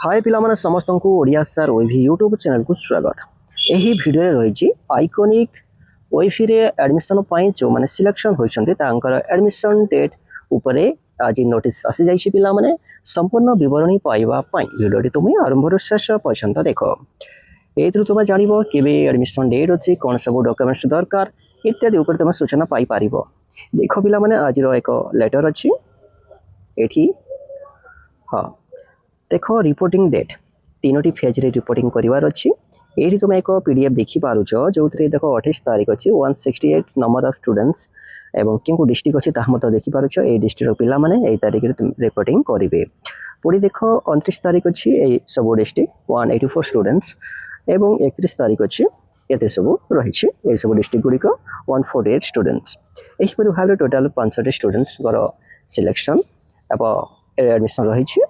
हाय पिलामाने समस्तंकु Odia sir ओइभी YouTube channel को स्वागत। एही वीडियो रे रहिछि आइकॉनिक ओइफी रे एडमिशन पई जो माने सिलेक्शन होइछन्ते तांकर एडमिशन डेट ऊपरे आज नोटिस आसी जाइछि पिलामाने संपूर्ण विवरणी पाइबा पई वीडियोटी तुमे आरंभ रो शेष पर्यंत देखो। एथरु तुमे जानिबो केबे एडमिशन डेट अछि कोन सब डॉक्यूमेंट्स दरकार इत्यादि ऊपर तुमे सूचना पाई पारिबो। देखो पिलामाने आज रो एक लेटर अछि एठी हां देखो रिपोर्टिंग डेट तीनोटी फेज रे रिपोर्टिंग करिवार अछि। एठी तुम एक पीडीएफ देखि पारुछ जो देखो 28 तारिख अछि 168 नंबर ऑफ स्टूडेंट्स एवं किंकु डिस्ट्रिक्ट अछि ताह मत देखि पारुछ। ए डिस्ट्रिक्ट पिला माने ए तारिख रे तुम रिपोर्टिंग करिवे। पुरी देखो 29 तारिख अछि ए सब डिस्ट्रिक्ट 184 स्टूडेंट्स एवं 31 तारिख अछि एते सब रहिछि ए सब डिस्ट्रिक्ट गुडी को 148 स्टूडेंट्स। एही परि भाबरे टोटल 65 स्टूडेंट्स गरो सिलेक्शन अब एडमिशन रहिछि।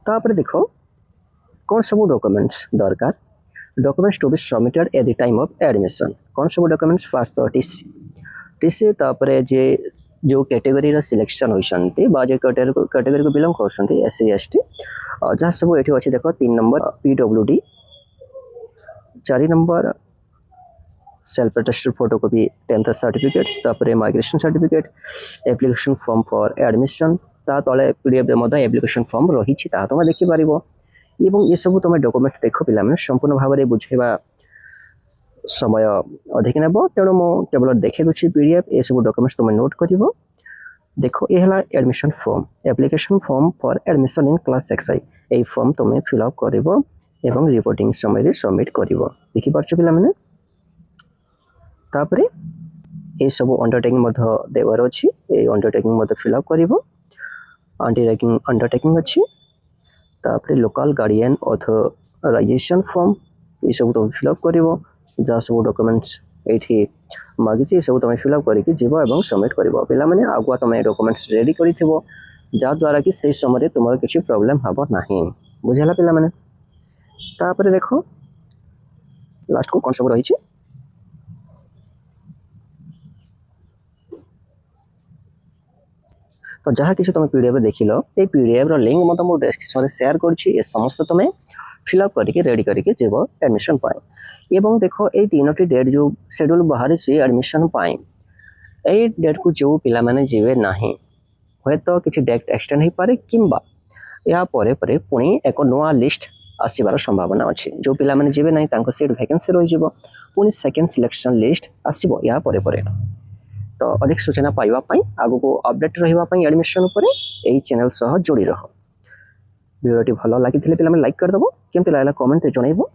तापर देखो कौन सब डॉक्यूमेंट्स दरकार documents to be submitted at the time of admission कौन सब डॉक्यूमेंट्स फर्स्ट टीसी तापर जे जो कैटेगरी रा सिलेक्शन होइछन्ते बा जे कैटेगरी को बिलोंग करछन्ते एससी एसटी जहाँ सब एठी अछि देखो 3 number PWD 4 number self attested photocopy 10th certificates तापर migration certificate application form for admission ता तले पीडीएफ रे मदा एप्लीकेशन फॉर्म रहिछि ता तुम देखि पारिबो एवं ये सब तुम डॉक्यूमेंट देखो पिला माने संपूर्ण भाव में बुझेबा समय अधिक नेबो तेणु मो केवल देखि दुछि पीडीएफ ये सब डॉक्यूमेंट्स तुम नोट करिवो। देखो ए हला admission form application form for admission in class XI A form तुम फिल अप करिवो एवं रिपोर्टिंग समय रे सबमिट करिवो देखि पारछु पिला माने। तापरे ए सब अंडरटेकिंग मध देवर अछि ए अंडरटेकिंग मध फिल अप करिवो अंडरटेकिंग अच्छी तापर लोकल गार्डियन ऑथराइजेशन फॉर्म ये सब तुम फिलअप करिवो जा सब डॉक्यूमेंट्स एठी मागिछि सब तुम फिलअप करिकि जीवो एवं सबमिट करिवो पिला माने आगुआ तुम डॉक्यूमेंट्स रेडी करिथिबो जा द्वारा कि से समय तुमर किछि प्रॉब्लम हबो नाही बुझला पिला माने। तापर देखो लास्ट को कौन सब रहिछि तो जहाँ किसी तुम पीडीएफ देखिल ये पीडीएफ रो लिंक मत मो डिस्क्रिप्शन में शेयर करछि ए समस्त तुम फिलअप करके रेडी करके जीव एडमिशन पाए। एवं देखो ये तीनोटी डेट जो शेड्यूल बाहर से एडमिशन पाए ए डेट को जो पिला माने जीवे नाही होय तो किछि डेट एक्सटेंड हो पारे किंबा या परे परे पुणी एक नवा लिस्ट आसीबार संभावना अछि जो पिला माने जीवे नाही तांको सीट वैकेंसी रहि जिवो पुणी सेकंड सिलेक्शन लिस्ट आसीबो या परे परे। तो अधिक सूचना पाइबा पई आगु को अपडेट रहिबा पई एडमिशन ऊपर एई चैनल सह जोड़ी रहो। वीडियोटी भलो लागिथिले पिला में लाइक कर दबो केमते लागला कमेंट रे जणाइबो।